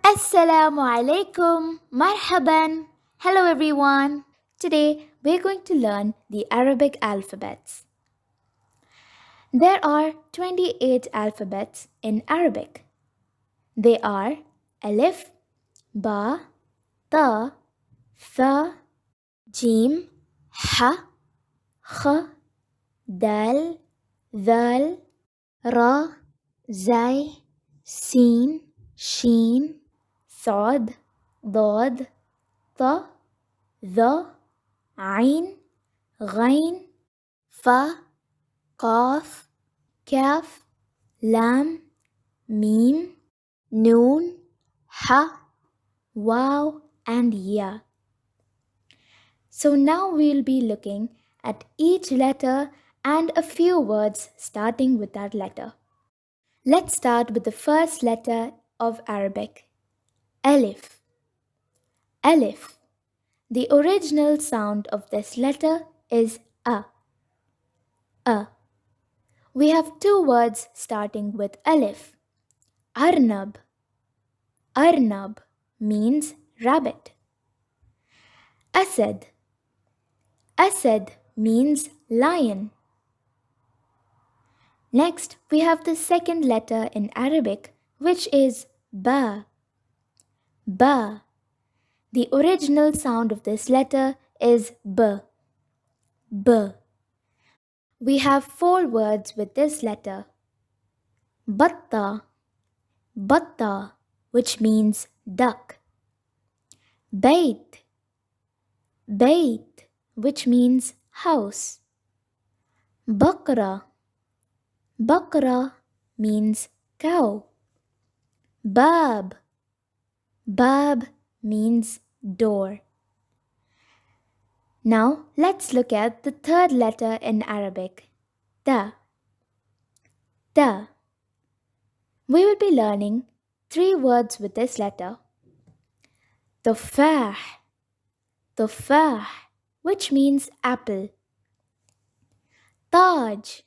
Assalamualaikum, marhaban. Hello everyone. Today we're going to learn the Arabic alphabets. There are 28 alphabets in Arabic. They are Alif, Ba, Ta, Tha, Jeem, Ha, Kh, Dal, Dhaal, Ra, Zai, Sin, Sheen, Saad, Dhaad, Thaa, Dha, Ain, Ghain, Fa, Qaf, Kaf, Lam, Mim, Noon, Ha, Waw, and Ya. So now we'll be looking at each letter and a few words starting with that letter. Let's start with the first letter of Arabic, Alif. Alif. The original sound of this letter is A. A. We have two words starting with Alif. Arnab. Arnab means rabbit. Asad. Asad means lion. Next, we have the second letter in Arabic, which is Ba. Ba. The original sound of this letter is B. B. We have four words with this letter. Batta. Batta, which means duck. Bait. Bait, which means house. Bakra. Bakra means cow. Bab. Bab means door. Now let's look at the third letter in Arabic, Ta. Ta. We will be learning three words with this letter. Tufah. Tufah, which means apple. Taj.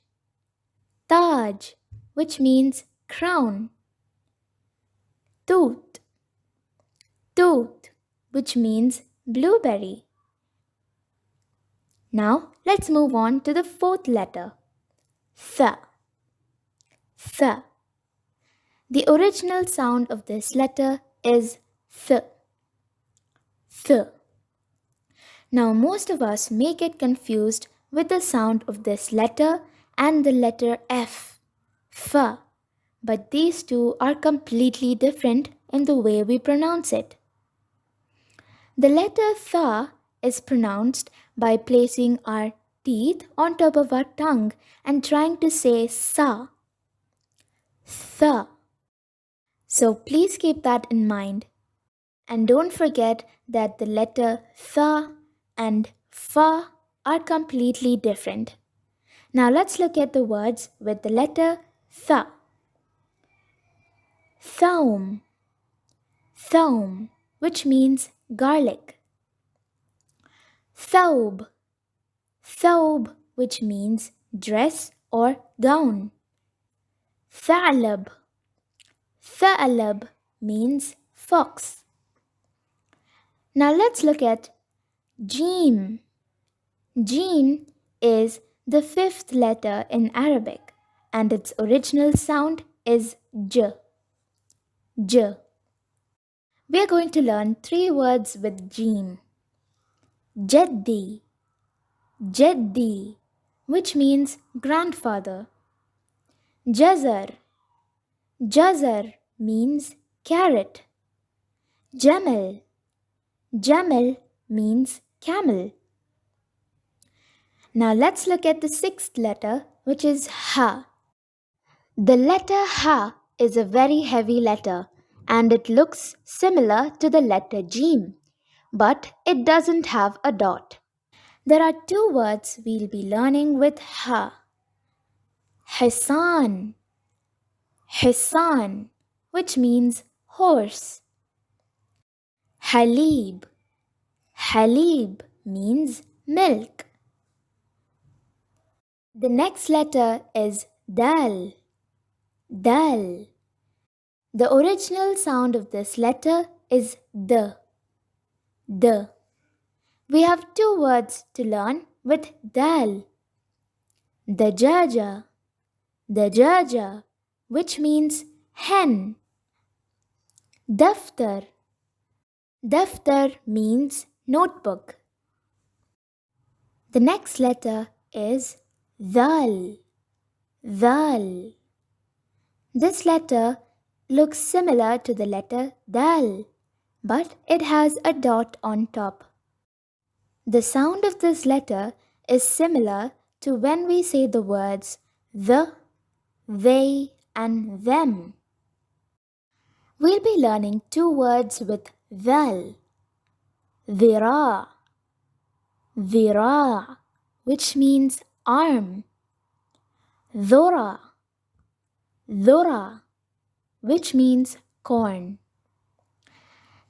Taj, which means crown. Toot. Toot, which means blueberry. Now let's move on to the fourth letter, Thaa. Thaa. The original sound of this letter is Th. Th. Now most of us may get confused with the sound of this letter and the letter F, Fa, but these two are completely different in the way we pronounce it. The letter Tha is pronounced by placing our teeth on top of our tongue and trying to say Sa. Tha. So please keep that in mind. And don't forget that the letter Tha and Fa are completely different. Now let's look at the words with the letter Tha. Thaum. Thaum, which means garlic. Thawb. Thawb, which means dress or gown. Tha'lab. Tha'lab means fox. Now let's look at Jeem. Jeem is the fifth letter in Arabic and its original sound is J. J. We are going to learn three words with Jeem. Jaddi. Jaddi, which means grandfather. Jazar. Jazar means carrot. Jamal. Jamal means camel. Now let's look at the sixth letter, which is Ha. The letter Ha is a very heavy letter and it looks similar to the letter Jeem, but it doesn't have a dot. There are two words we'll be learning with Ha. Hisan. Hisan, which means horse. Halib. Halib means milk. The next letter is Dal. Dal. The original sound of this letter is D. D. We have two words to learn with Dhaal. Dajaja, dajaja, which means hen. Daftar, daftar means notebook. The next letter is Dhaal, Dhaal. This letter looks similar to the letter Dal, but it has a dot on top. The sound of this letter is similar to when we say the words the, they, and them. We'll be learning two words with Dhal. Dhira, dhira, which means arm. Dhora, dhora, which means corn.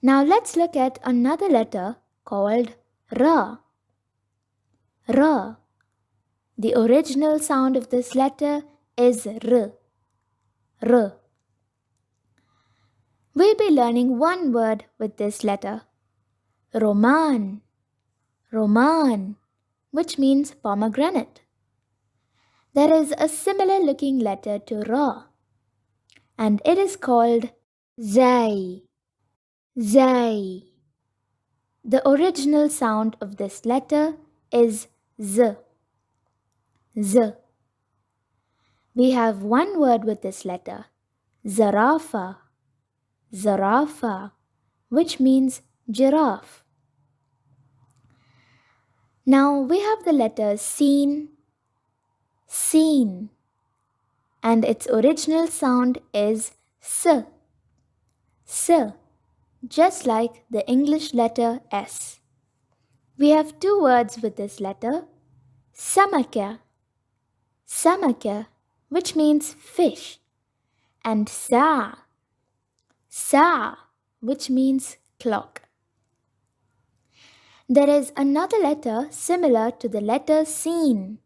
Now let's look at another letter called Ra. Ra. The original sound of this letter is R. R. We'll be learning one word with this letter. Roman. Roman, which means pomegranate. There is a similar looking letter to Ra, and it is called Zai. Zai. The original sound of this letter is Z. Z. We have one word with this letter, Zarafa. Zarafa, which means giraffe. Now we have the letter Seen, Seen, and its original sound is S. S, just like the English letter S. We have two words with this letter, Samaka, Samaka, which means fish, and Saa, Saa, which means clock. There is another letter similar to the letter Seen,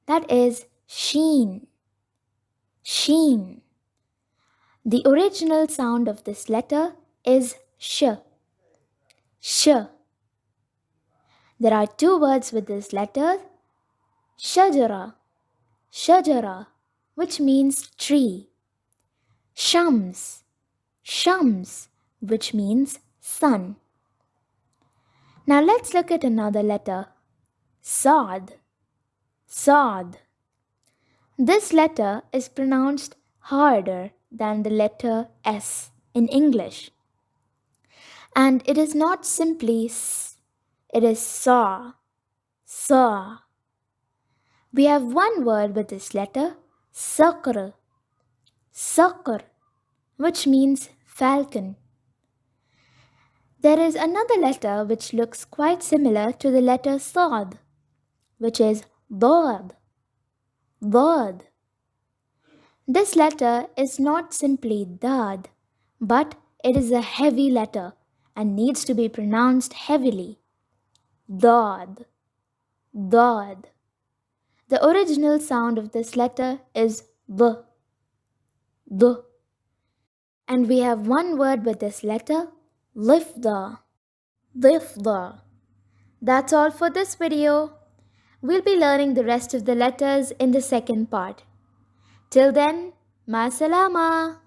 that is Sheen. Sheen. The original sound of this letter is Sh. Sh. There are two words with this letter, Shajara, Shajara, which means tree. Shams, Shams, which means sun. Now let's look at another letter, Saad, Saad. This letter is pronounced harder than the letter S in English. And it is not simply S, it is Sa, Sa. We have one word with this letter, Sakr, Sakr, which means falcon. There is another letter which looks quite similar to the letter Saad, which is Dhaad, Dhaad. This letter is not simply Dhaad, but it is a heavy letter and needs to be pronounced heavily. Dhaad, Dhaad. The original sound of this letter is V, V. And we have one word with this letter, Lifda, Lifda. That's all for this video. We'll be learning the rest of the letters in the second part. Till then, ma salama.